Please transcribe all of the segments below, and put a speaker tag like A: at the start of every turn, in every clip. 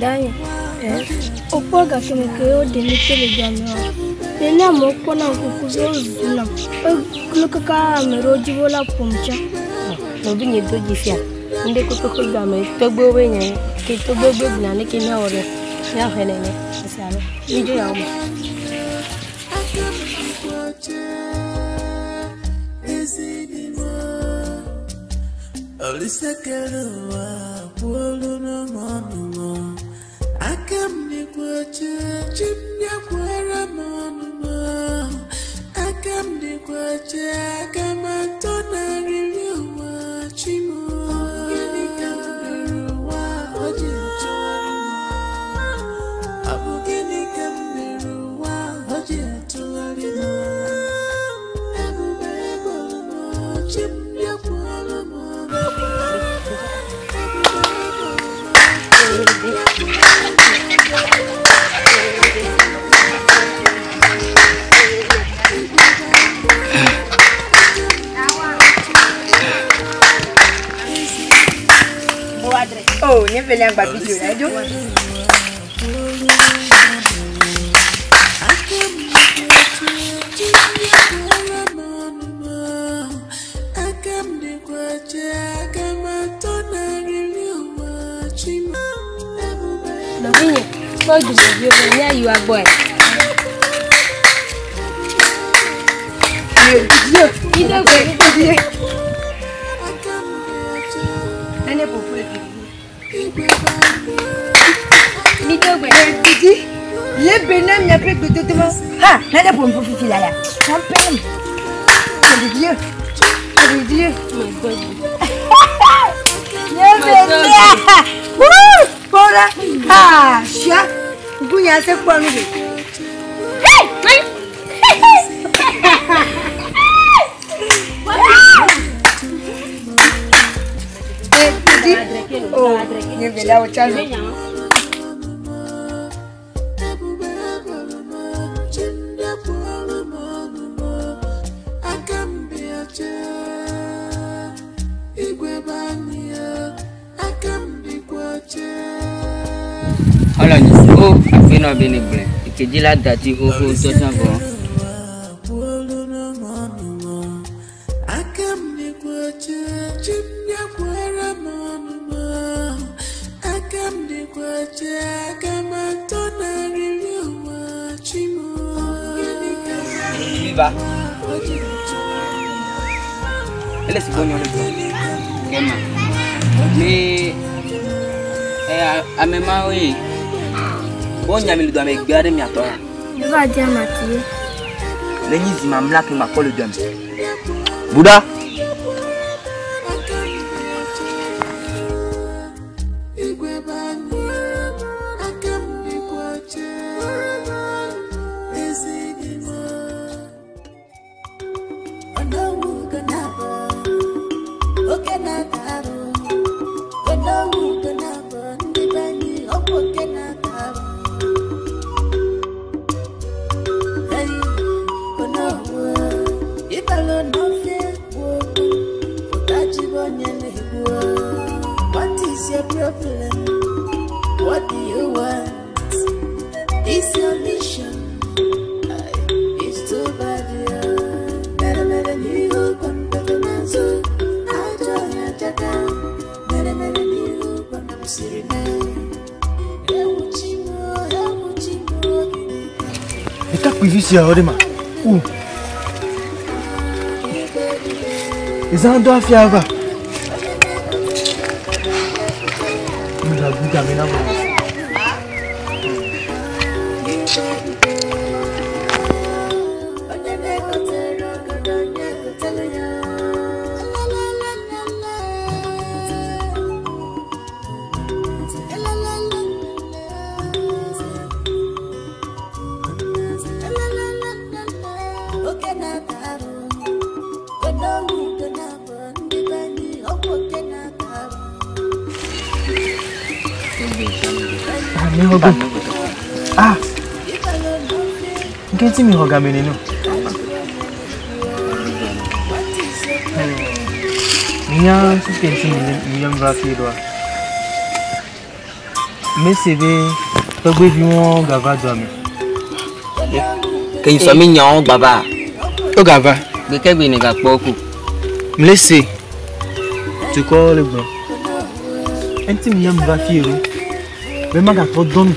A: Daniel, au point que je me crée au démité les gamins. Les nains m'ont connu en coucou zula. Le caca me rodivo la pomcha. No bini do jifia. Inde ko ko gamé to bo wenya ke to bo bo na ne ke na ore. Ya helene. Sala. Video ya mo.
B: Oh, nie wiem jak bawić się, nie?
A: Novinha, pode ver, venha aí o agora.
B: Le bénin n'a plus de tout. Ah, n'a pas pour filer là. Champagne. C'est Dieu. C'est Dieu. Voilà. Ah, chat. Vous y avez quoi nous? Oh, il est là au château.
C: Alors, oh, après nous bénévole. Que dit la date au haut de sa voix. Viva. Elle est si bonne le mais à mes mains, oui. Bon, il y a mis le doigt avec garde, mais à toi.
A: Je vais dire Mathieu.
C: Les nids, ma mlaque, ma colle le doigt. Bouddha.
D: What do you want? It's your mission. It's too bad, yeah. Better you come better than so. I join your jada. Better you come to see me.
E: Et t'as prévu si Odema? Où? Les gens doivent faire avant. Nous avons gagné là. Ah, qu'est-ce que tu me regardes maintenant? Il y a un petit peu de va faire. Mais c'est bien. Toi, tu veux gava dormir.
C: Que il soit mignon, baba.
E: Toi, gava.
C: Mais qu'est-ce que tu as beaucoup?
E: Me laisser. Tu crois le bon? Un petit million va fier. Mais ma gâteau donne.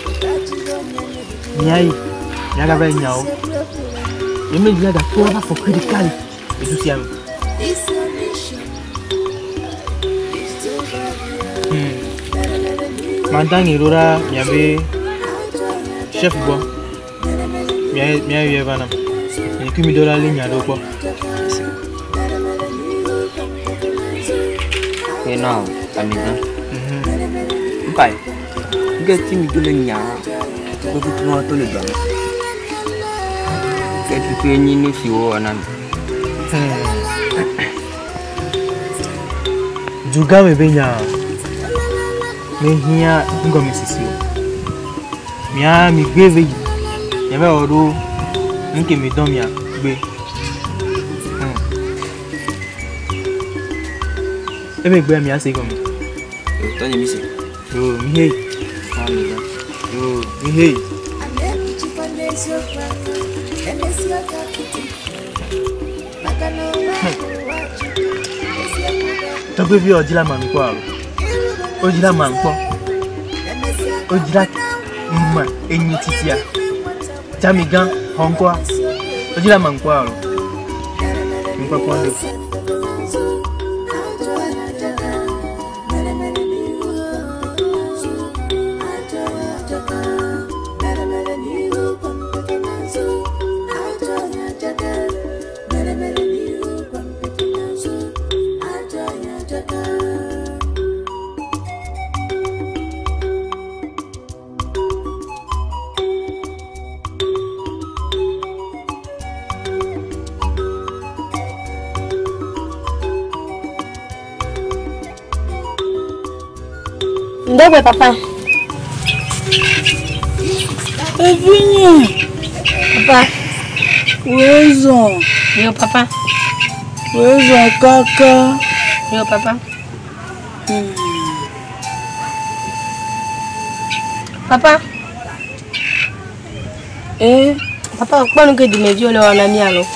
E: Niaï. Niaï gava niao. Et me dit gâteau va faut critiquer. Et tout ça. Maintenant, il y avait chef bois. Il y avait Vanam. Il y a que $1000 ligne à l'eau.
C: Et non, amiga. Pai, que tu me donnes nya, que tu m'as tout le temps. Que tu fais ni si ou anan.
E: Juga bebenya. Mehia ngome sisio. Mia mi gbeve. Yebe oru nke mi don mia gbe. Ebe gbe mi ase gomi.
C: Toi ni mi se.
E: Oh, mi hey.
C: Amiga.
E: Oh, mi hey. Tọ́gbé bí ọjí lámà ń pọ̀ àrùn. Ọjí lámà ń pọ̀. Ọjí láti mma ẹ̀yìn títí à. Jámi gan ọ̀nkọ́ à. Ọjí lámà ń pọ̀ àrùn. Nǹkan kan lè.
A: Ndogwe papa.
B: Evinye.
A: Papa.
B: Wezo.
A: Yo papa.
B: Wezo kaka.
A: Yo papa. Papa. Papa, pas nous que de mes yeux là on a mis alors.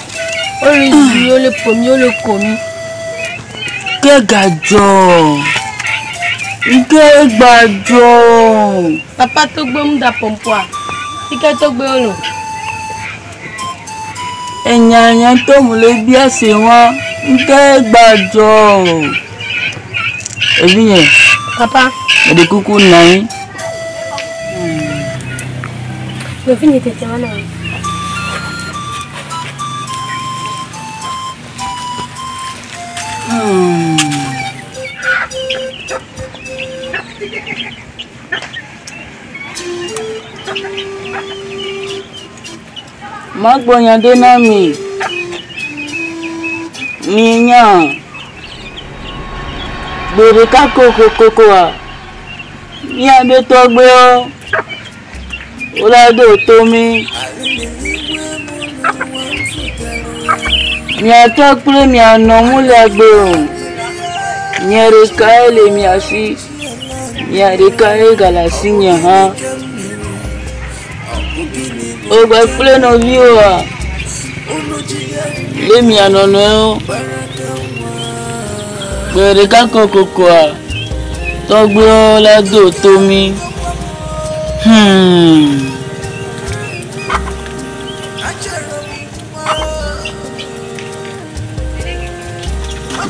A: On lui dit le premier le commis.
B: Que gajo. Que gajo.
A: Papa to gbom da pompoa. Ike to gbe ono.
B: Enyanya to mule bia se won. Que gajo. Evinye.
A: Papa.
B: De kuku nai.
A: Le fin était tellement.
B: Magbonya de nami. Ninya. Bere ka koko a. Ni abe to gbe o. Ola do to mi. Mi ato pure mi ana mu le gbe o. Ni re ka ele mi asi. Ni re ka e galasi nya ha. O gba pure no vi o a. Le mi ana no. Bere ka koko a. To gbe o la do to mi.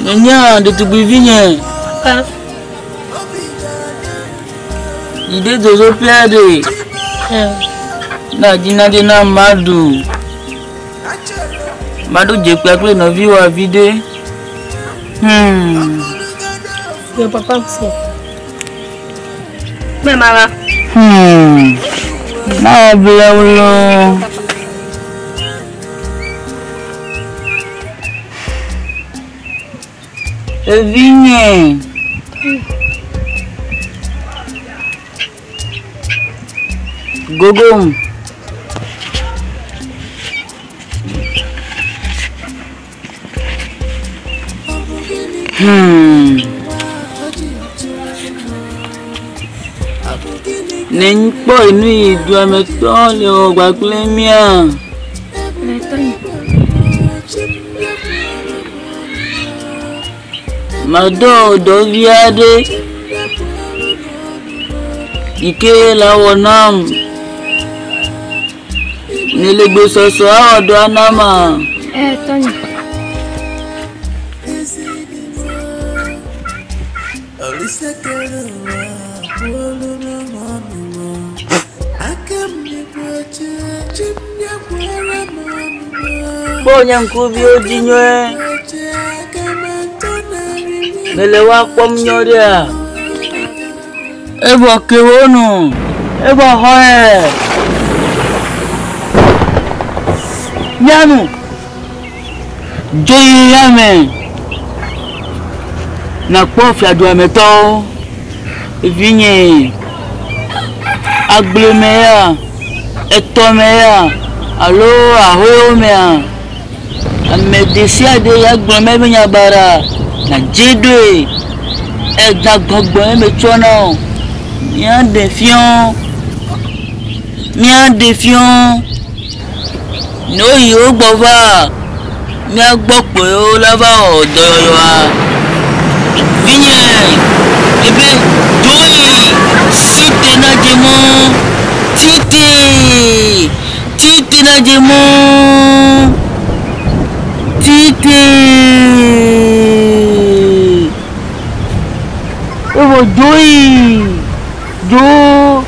B: Nenya de tubivinye.
A: Papa.
B: Ide dozo plade. Na jina de na madu. Madu je pe na viwa vide.
A: Yo papa c'est. Mais maman.
B: Na blaulo. Evinye. Gogom. Neng po ini dua meter lewat baklemia. Mado do viade. Ike lawanam. Nilebe sosoa do anama.
A: Tanya.
B: Ponyang kubio jinwe. Melewa pomnyo dia. Ebo kewono. Ebo hoe. Nyanu. Joyi yame. Na pof ya do meto. Vinye. Aglomeya. Etomeya. Allo ahoyomea. Amedesia de ya gbome be nyabara. Na jedwe. Eda gbogbo e me tona. Mia defiant. No yo gbova. Mia gbogbo o lava odo yo wa. Vinye. Ebe joyi. Site na jemo. Titi na jemo. Titi. Ewo joyi. Jo.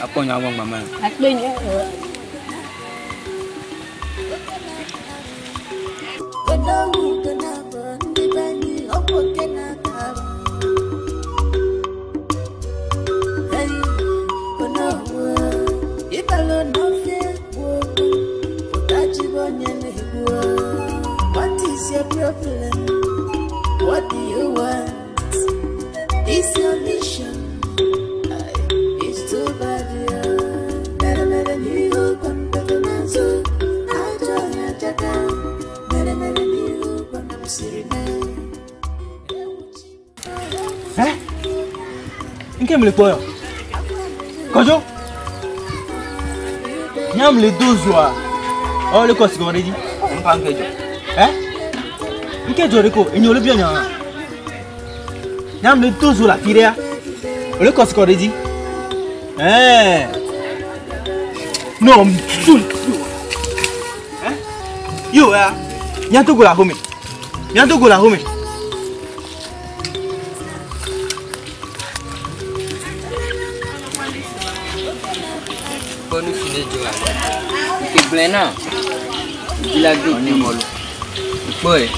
C: Apa nyawang mama?
D: What is your problem? What do you want? Is your mission? It's too bad, yeah. Better you come better than so. I join your jaga. Better you come to see me.
E: Eh? Inke mle poyo. Kojo? Nyam le 12 wa. Oh le kosi ko ready.
C: Mpa nkejo.
E: Eh? Nkejo reko enyo le bi anya. Nyam le 12 la firea. Le kosi ko ready. Eh. No, sul. Eh? Yo ya. Nyanto go la home.
C: Bonus de joa. Ke plena. Bila group ni molo. Boy.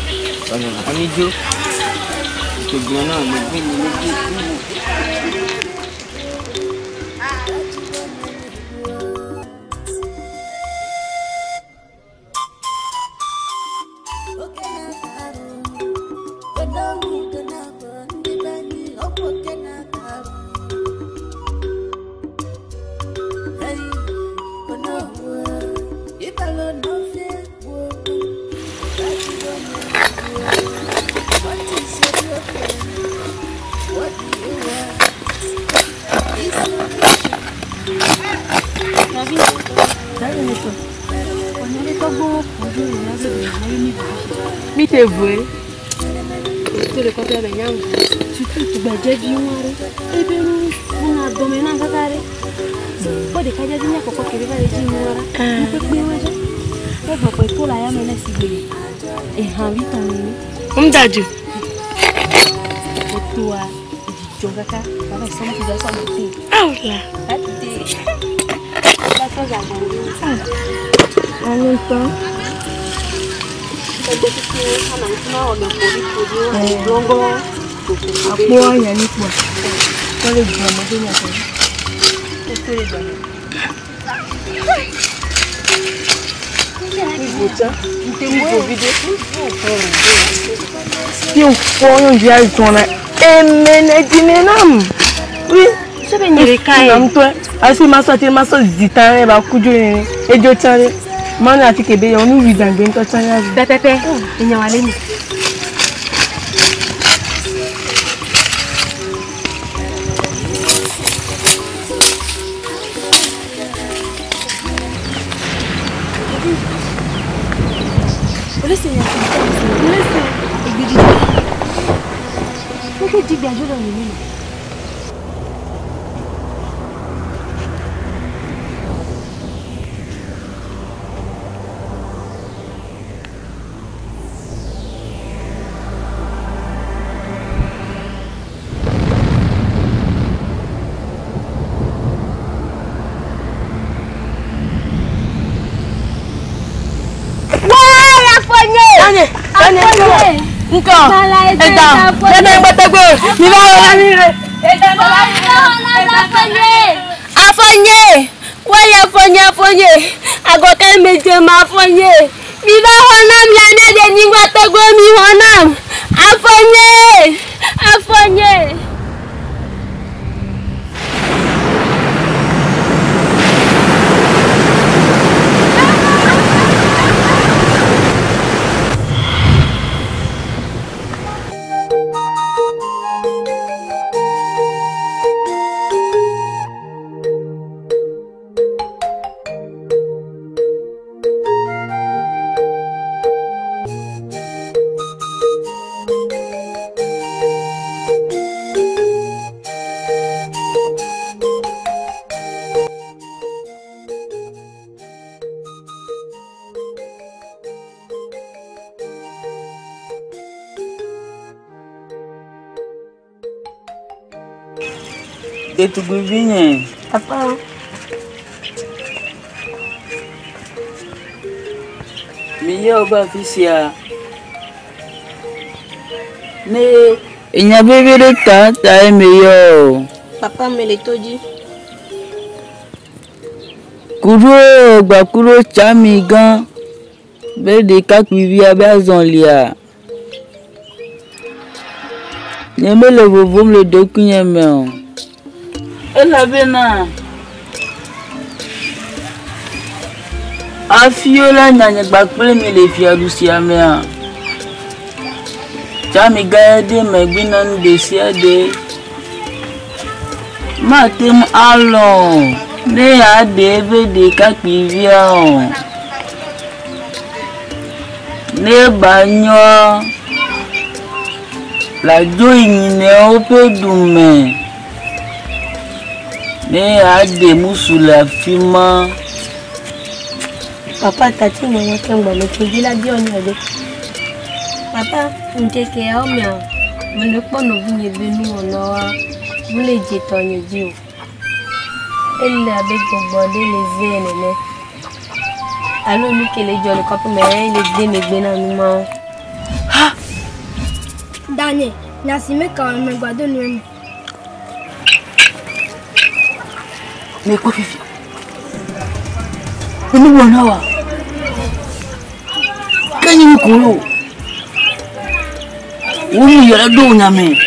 C: Oni jo. Ke plena ni
B: Mi te voué.
A: Tu le comptes avec Yang. Surtout tu vas dire du noir. Et bien on a dominé un carré. Pas de cas de dire pourquoi tu vas dire noir. Tu peux plus ouais. Tu vas pas pour la yame là si et envie ton nez.
B: Dadu.
A: Pour toi, tu vas faire ça va sans tu dois sortir.
B: Ah là.
A: La chose à manger. En même temps. Apa yang ni buat? Kalau drama tu ni apa? Betul drama. Ni bocah, kita buat video tu. Yang phone yang dia cakap, menam. Oui, siapa ni rekai? Nam tu, asyik masuk zitan, baku je ni. Ejo cari. Mana ati kebe onu widan gbe nto tanya pepepe eyan wa leni police ni police egbedi ko di bi ajo lo ni
B: Engkau, entah, jangan bertegur. Bila orang ni,
A: afonye, waya afonye, agokan meje ma afonye. Bila honam yana de ningwa tegur mi honam, afonye.
B: de tu guvinha.
A: Apa?
B: Miya oba fisia. Ne inya bebere ta meyo.
A: Papa me le toji.
B: Kuro gba kuro chami gan. Be de ka kuivia ba zon lia. Nyeme le vovom le dokunya me. Ela bena. Afiola nyanya gbakple mi le fia dusia me a. Chami ga de me gbina nde sia de. Matem alon. Ne a deve de ka kuivia o. Ne banyo. La joie ne o pe dume. Ne a de musula fima.
A: Papa tati mo wa kan gba me toji la bi oni ode. Papa nteke o mi a. Mo le pono bunye benu ona wa. Mo le je tonye ji o. Elle avec gbogbo de le zene ne. Alo mi kele jo le kopo me le de me gbe na nu mo.
B: Ha!
A: Daniel, nasime ka me gbado nu.
B: Me ko fifi. Ni wona wa. Kanyi kuro. Wumi yara do nyame.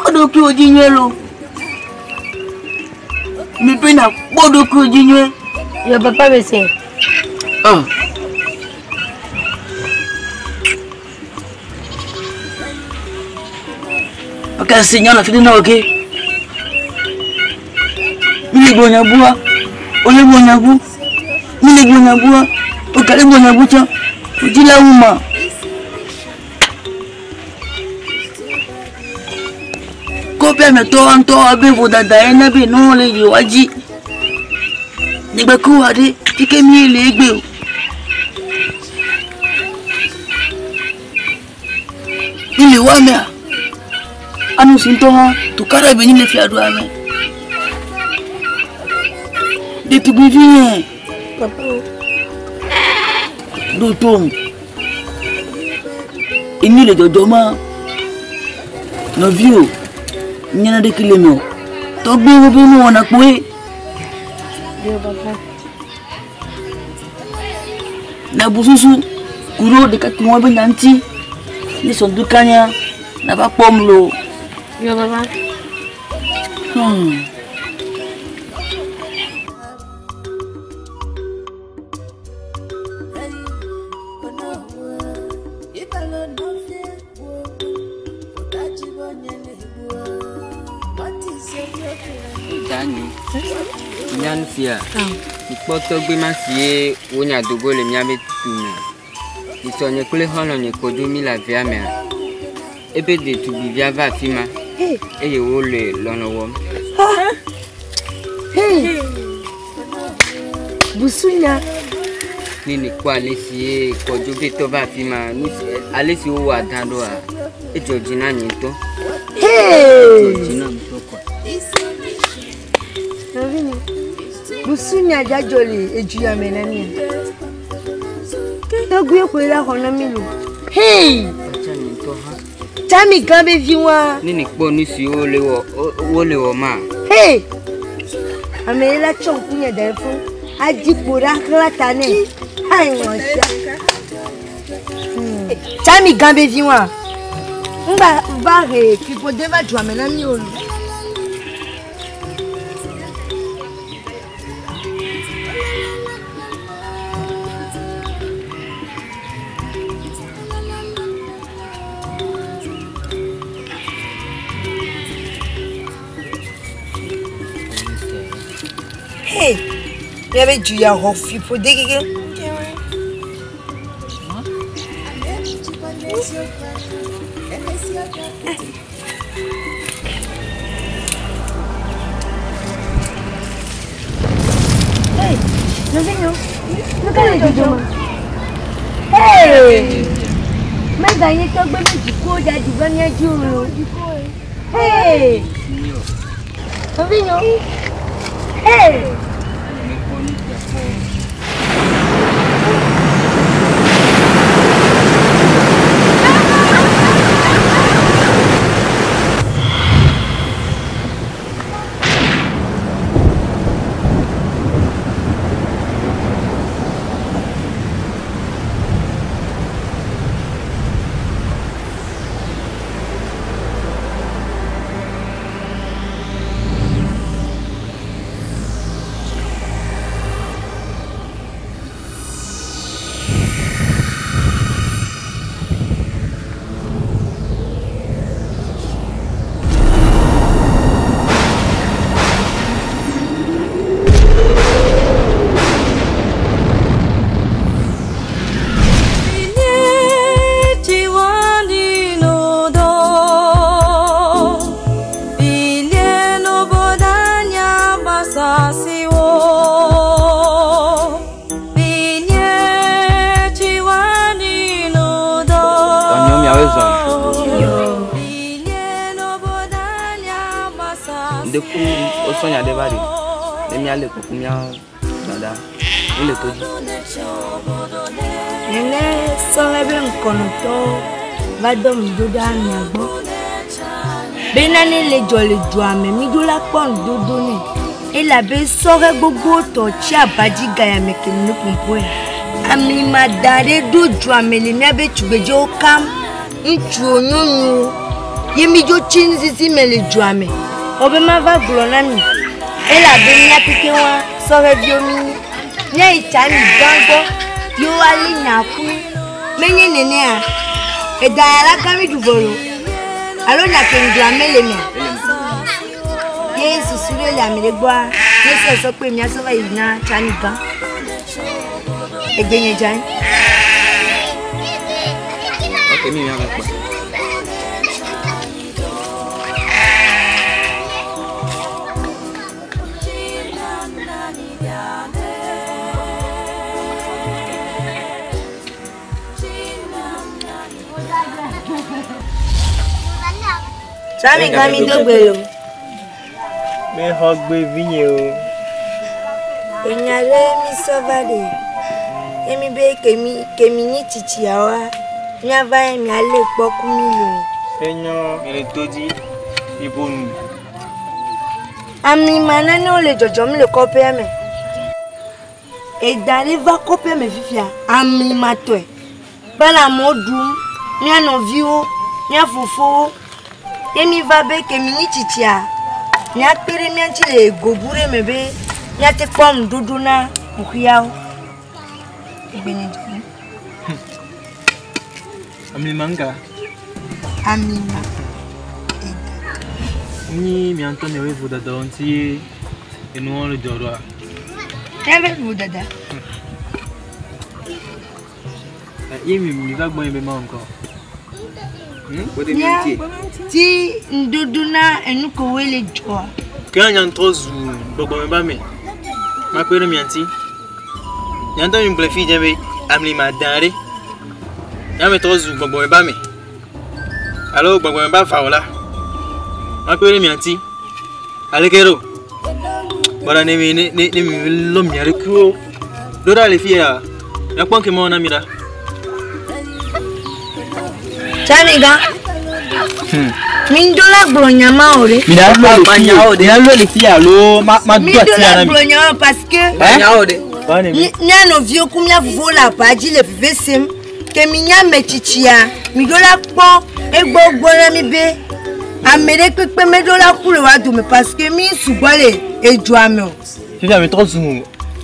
B: Odo ki ojinwelo. Mi pena bodo ki ojinwe.
A: Yo papa me say.
B: Ah. Aka sinyana fini na oke. Mi gonya bua. Ole gonya bu. Mi gonya bua. O kare gonya bu cha. Ujila uma. bien mais toi en toi avec vos dada et nabi non les yoaji. Ni ba ko ade tike mi le gbe o. Ile wa me anu sinto ha to kara be ni le fi adu ame. De tu bi vie.
A: Papa.
B: Do tom. Ini le dodoma. No view. Nyana de kilemo. To gbe wo bi no wona pe.
A: Yo papa.
B: Na bususu kuro de kati mo be nyanti. Ni son dukanya na ba pomlo.
A: Yo papa.
C: Dani. Nyan fia. Ikpoto gbe ma fie wonya dogo le mia betuna. Isonye kule hono nye kodu mi la via me. Ebe de tu bivia va fima. Eye wo le lono wo.
A: Hey. Busunya.
C: Nini kwa lesie kodu beto va fima. Ni alesi wo wa dando a. E Georgina nyento.
A: Hey.
C: Georgina mtoko.
A: Navini. Busunya jajoli ejuya menani. Togwe ko ila hono milu. Hey.
C: Acha nyento ha.
A: Tami gambe viwa.
C: Nini kwa nisi wo le wo ma.
A: Hey. Amela chonkunya daifu. Ajipura klatane. Hai ngosha. Tami gambe viwa. Mba bare kipo deva jwa menani olu. Hey, il y avait du yarofi pour déguer. Hey, nous venons. Nous allons du jour. Hey, mais d'ailleurs, tu as besoin du coup d'advenir du jour. Hey, nous venons. Hey.
C: Sonia de vari. Le mia le kokumia dada. Ile toji.
A: Nene sorebe nkonoto vadom doda nyagbo. Benani le jole duame mi dola pon dodo ni. E la be sore gbogbo to chi abaji gaya meke ni kumpo e. Ami madare do duame le mi abe tugbejo kam. Nchu onyonyo. Yemi jo chinzizi mele duame. Obe ma va glonami. Elle a béni à piquer moi, sauver biomi. Nya itani gango, yo ali nyaku. Menye nene a. E daala kami du volo. Alo na kenglame le me. Yesu sure la me le boa. Yesu so pe mi aso va ina chani gan. E genye jan.
C: Ok, mi ya ko.
F: Sami kami dogbelo.
E: Me hogbe vinye o.
F: Enyare mi sovade. Emi be kemi ni chichi awa. Mi ava emi ale poku mi lo.
E: Enyo ele toji ibonu.
F: Ami manane o le jojo mi le kope me. E dare va kope me fifia. Ami matoe. Bana modu, mi anovio, mi afofo. Emi va be kemi ni chichi a. Mi akpere mi anti le gobure me be. Mi ate pom dudu na bukiao. Ibeni du.
E: Ami manga.
F: Ami ma.
E: Ni mi Antonio we voda donti enu le joro.
F: Ebe voda da.
E: Yemi mi va gbon ebe ma nko.
F: Ti ndudu na enu ko wele jo.
E: Kan yan tozu gbogbo me ba mi. Ma pere mi anti. Yan don mi blefi jebe amli ma dare. Ya me tozu gbogbo me ba mi. Allo gbogbo me ba fa ola. Ma pere mi anti. Alekero. Bara ne mi lo mi are ku. Do da le fia. Ya pon ke mo na mi da.
F: Chaniga. Min dola glonyama ore.
E: Mi da lo banya ode. Ya lo le fia lo ma do ati ara mi.
F: Glonyama parce que
C: Banya ode.
F: Nya no vie kumya vola paji le vivesem. Ke mi nya mechichia. Mi dola po egbogbo na mi be. Amere pepe me dola kule wa do me parce que mi subale ejo ame o.
E: Fia mi to zu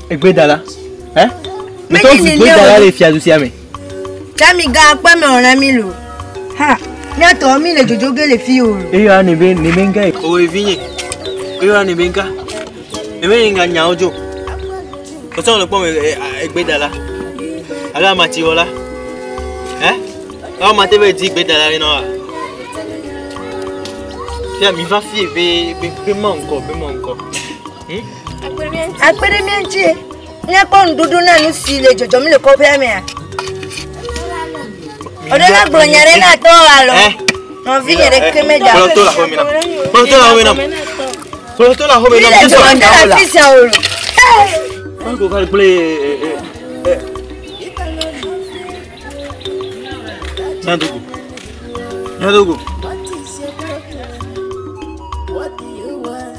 E: egbe dala. Mi to zu egbe dala le fia du si ame.
F: Chamiga pa me oran mi lo. Ha, mi ato mi le jojoge le fi o.
E: Eyo ani be ni benga e. O evinye. Eyo ani benga. Eme nga nya ojo. O so lo po me egbe dala. Ala ma ti ola. O ma te be ti egbe dala ni no wa. Ya mi va fi be mo nko.
F: Apere mi anti. Nya ko ndudu na nu si le jojo mi le ko be ame a. Odela glonyare na to alo. No viene que me da.
E: Pronto la homina. Pronto la homina.
F: Eso anda la fisa olo.
E: Go kal play Nadugu.
D: What do you want?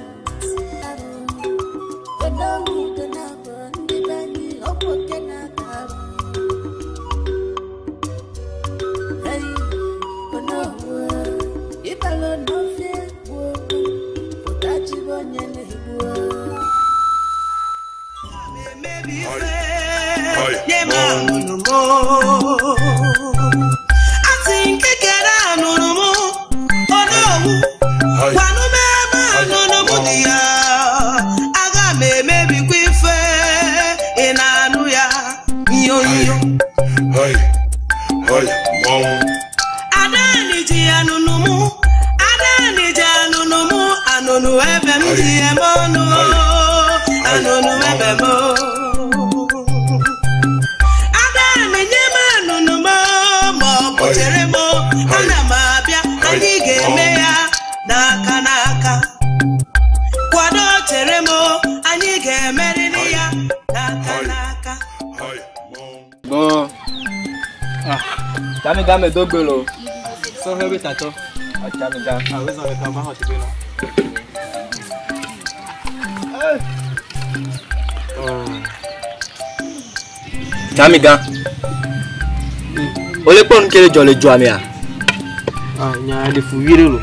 C: Dame dogbelo.
E: So heavy tato.
C: Chamiga.
E: We so ka ma hot be no.
C: Chamiga. Ole pon kere jole jo ami a.
E: Nya de fu vide lo.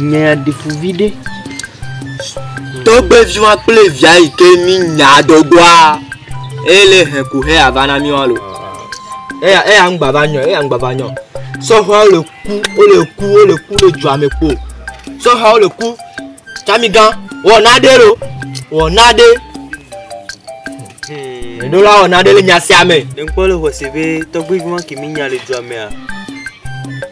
E: Nya de fu vide.
C: To gbe fi won play via ike mi nya dogwa. Ele he ku he avana mi won lo. Angba banyo. So how le ku le ju ame po. So how le ku. Chamiga, won nade. Ndola won nade le nya si ame.
E: Npo le ho sebe to gbe fi won ki mi nya le ju ame a.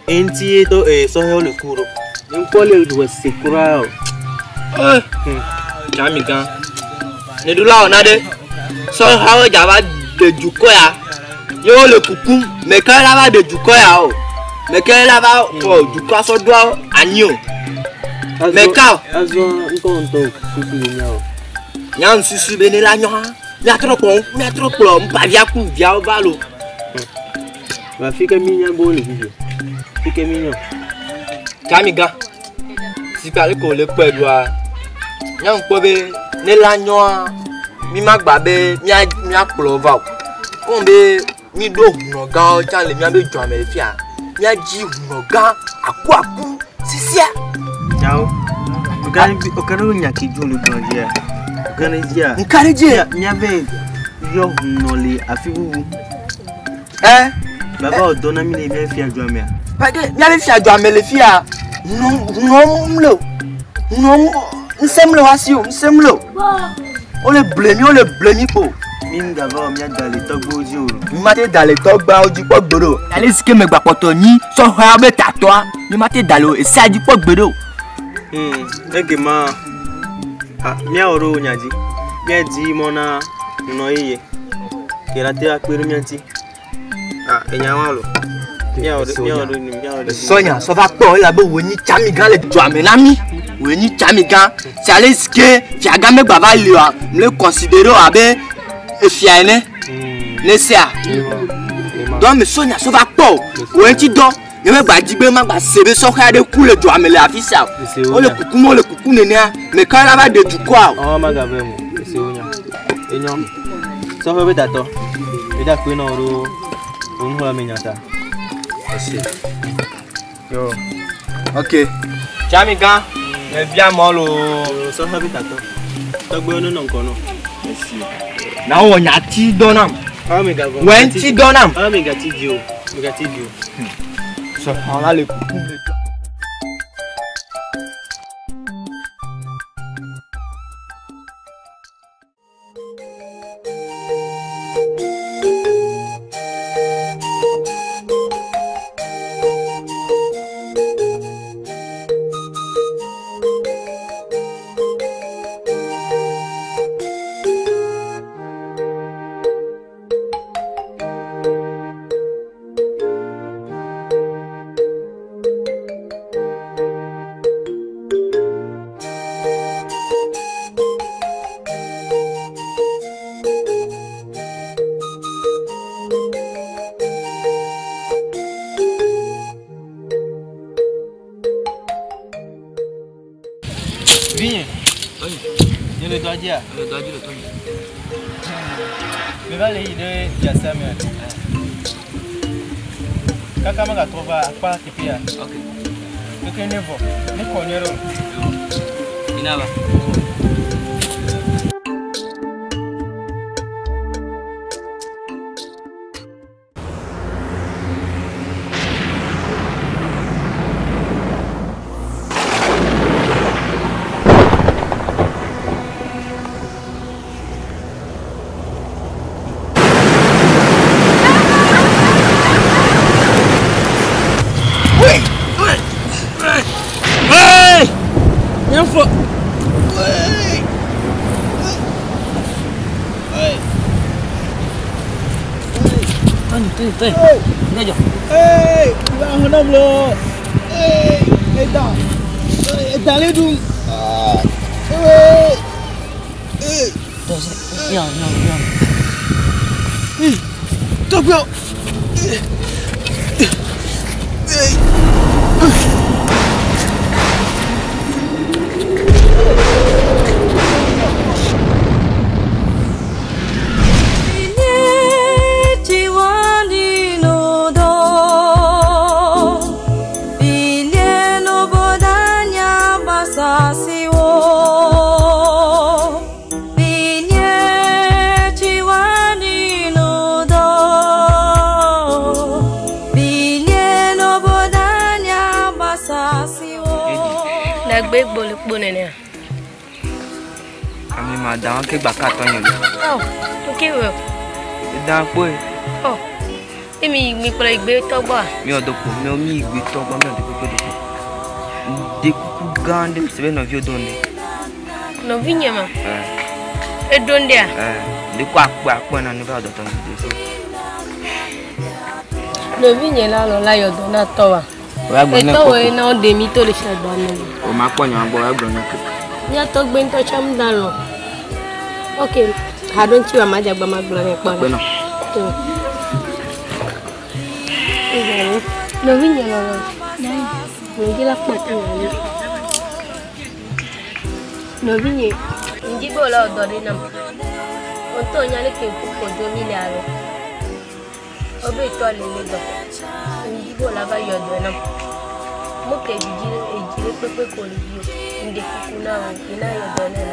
E: Enti to so how le ku ro. Npo le ho se kura o.
C: Chamiga. Ndola won nade. So how jaba de ju ko ya. Yo le kuku me kan la ba de juko ya o
G: Mais quelle là-bas, du quoi ça doit agneau. Mais quand Nyan susu bene la nyoha. Mia trop plom, pas via coup, via au balo.
E: Va fica minha boa, fica minha.
G: Kamiga. Si parle ko le pe doa. Nyan ko be ne la nyoha. Mi magba be mia plova. Kombe mi do no ga o chan le mia be jo ame fia. Mia ji no ga aku sisia.
E: Ciao. O cara nya ki julu do dia. Ganejia.
G: Nkarejia.
E: Mia be yo nole afiwu. Baba o dona mi le mia fia jo ame.
G: Pade mia be fia jo ame le fia. No nsemlo wasio, nsemlo. On le blemi po.
E: Minga va mia dale togbo oji oro.
G: Mi mate dale togba oji pogboro. Ale sike me gba poto ni so ha be tatwa. Mi mate dale e saji pogboro.
E: Ege ma mia oro nyaji. Mia di mona no iye. Kerate akperu mia ti. Enya wa lo. Mia oro.
G: Sonya so va po la be woni chami gan le jo amenami. Woni chami gan. Si ale sike fi aga me gba va le wa, me considérer abe efiane nesia. Donc me Sonya so va po. Woni ti don ye me gba jigbe ma gba sebe so ka de ku le jo amele afisa. O le kuku nene me kan la ba de du kwa.
E: Oh ma ga be mo, se onya. Enyo. So fe be dato. E da pe na oro. On ho amenyata. Yo.
G: OK. Chami gan, me bien molo.
E: So fe be dato. Togbo no nko no.
G: Na wo nya ti donam.
E: Omega go.
G: Wen ti donam.
E: Omega ti dio. Omega ti dio.
G: So on a le kuku.
E: Viens. Oui. Je le dois dire.
C: Le doigt le tour.
E: Me va le ide ya same. Kaka manga trova apa kipia.
C: OK.
E: Keke nevo. Ni konyero.
C: Inaba.
B: Hey, ngajo.
E: Hey, ba honam lo. Hey, dale dum. Hey.
B: Dos, ya.
E: Tokyo.
C: Ami madam ke bakaton yo.
A: Oh, okay well.
C: Dan po e.
A: Oh. Mi pala igbe togba.
C: Mi odopo, mi igbe togba mi odopo do. De kuku gande sebe no vi odonde.
A: No vi nyama. E donde a?
C: De ku akpa na no va odoton de so.
A: Le vigne là, on l'a eu donné à toi. Et toi, on a demi tout le charbon.
C: On m'a pas eu un bon abonnement.
A: Il y a tout bien de cham dans l'eau. Ok, hadon tu as ma diable ma gloire.
C: Bon.
A: Le vigne là, on dit la porte. Le vigne, on dit bon là, on donne un nom. On tourne à l'équipe pour dominer. Obe to le lego ndibo la ba yodo na mo ke ejire pepe ko le bio inde kukuna o ina yodo na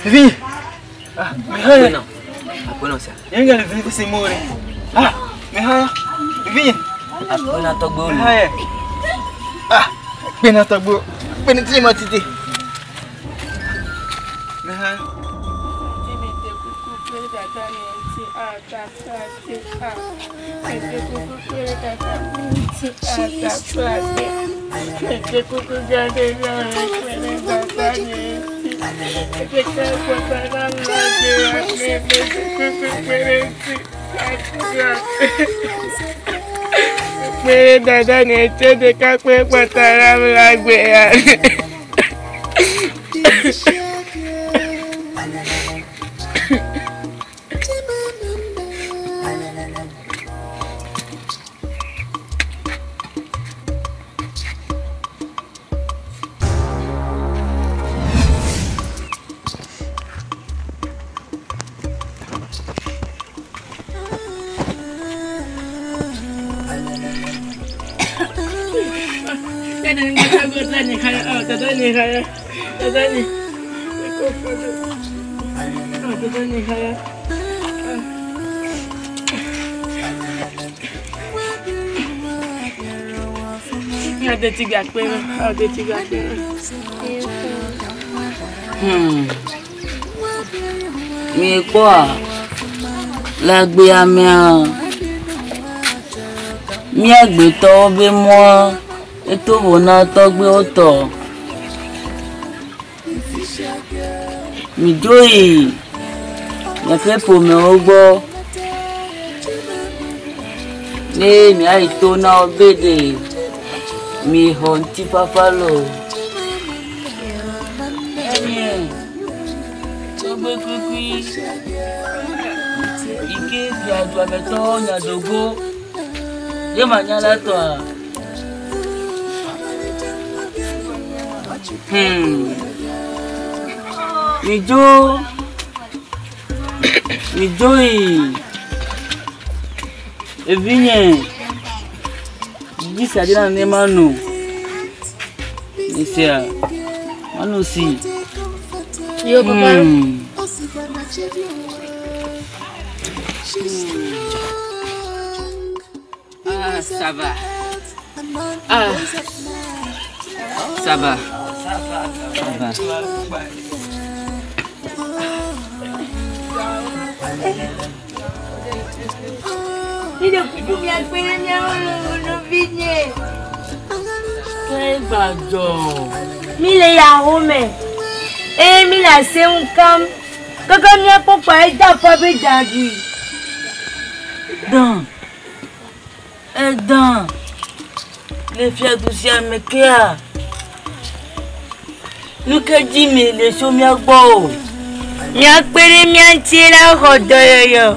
E: Vivi. Mais
C: non. Après non ça.
E: Il y a le vin c'est mort. Mais Vivi.
C: Après na to gbo.
E: Pena to gbo. Pena ti mo titi. Mais
B: dada ni ete de kakwe patara mlagwe ya. Mais quoi? La gbé mia. Mia gbé to be moi. Et tout bona to gbé auto. Mi joyi. Ya fait pour me ogbo. Ne mi ai to na obede. Mi honti papalo. Ike fi adwa meto nya dogo. Ye manyala to a. Mi joyi. E vinye. Disa dina ne manu. Isia. Manu si.
A: Yo papa.
C: Ça va. Ça va.
F: Il est plus bien que le vigné.
B: Quel badon.
F: Mille ya home. Mille a se un cam. Kaka ni papa ida fa be dagi.
B: Dan. Dan. Les fiers douciers à Mekea. Nous que dit mais les choses m'y a beau.
F: M'y a péré m'y a tiré la route yo.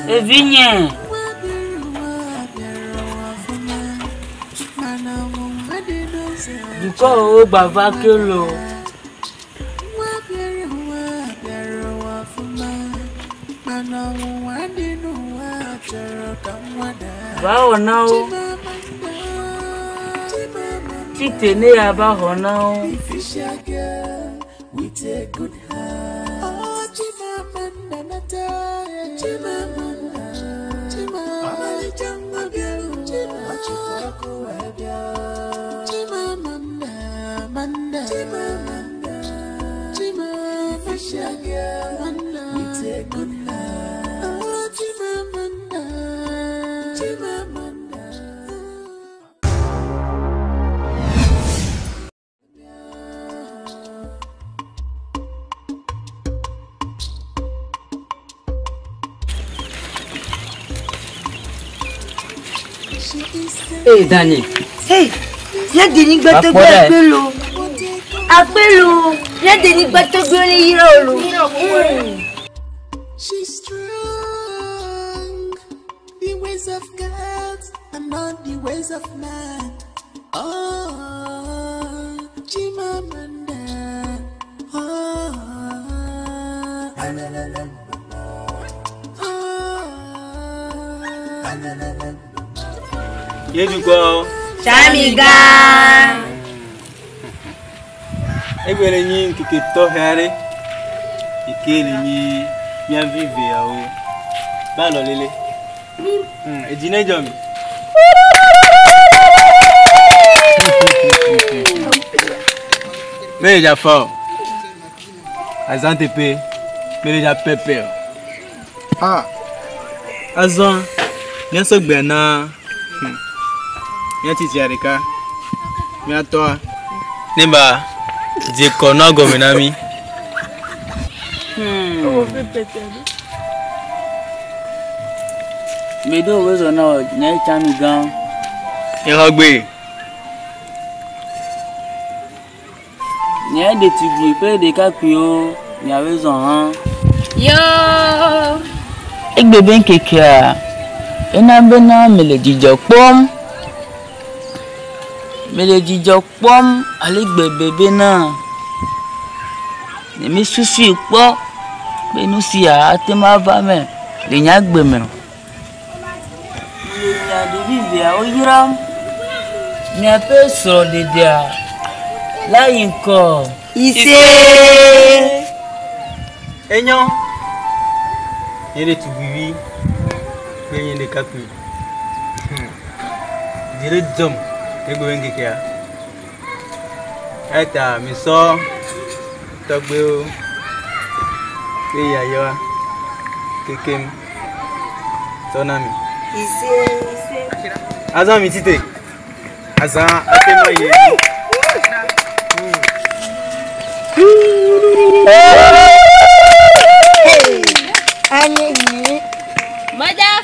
B: Et vigne. Du coup, au bava que l'eau. Va on a où? Si t'es né à bas on a où?
C: Hey Danny.
F: Hey, y'a des nids bateaux de l'eau. Appelle l'eau. Y'a des nids bateaux de l'eau.
D: She's strong. The ways of God and not the ways of man. Oh, Chimamanda. Oh.
E: Yedugo.
F: Chamiga.
E: Egwele nyi nkike to here. Ikele nyi mia vive ya o. Ba lo lele. Ejine jomi. Mais déjà fort. Azan tepe. Mais déjà pepper. Ah. Azan. Bien so gbe na. Bien titi arika. Bien toi. Neba. Je connais gomenami.
B: Mais d'où vous en avez n'ai chamigan.
E: Et rogbe.
B: N'ai des tigres peu de capio. N'y avait un.
F: Yo.
B: Ik bébé kékia. Et n'a bena me le dit pom. Me le dit pom. Allez bébé na. Ne me soucie pas. Mais nous si à tema va mais. Les nyak beme. Il y a des vives à Oyiram. Mais un peu sur les dia. Là encore.
F: Ici.
E: Enyon. Yele tu vivi. Gagner des capi. Dire d'homme. Et go ngi kia. Eta mi so. Togbe o. Ke ya yo. Kekem. Tonami.
F: Ici.
E: Azan mi tite. Azan atema ye.
F: Annie.
A: Mother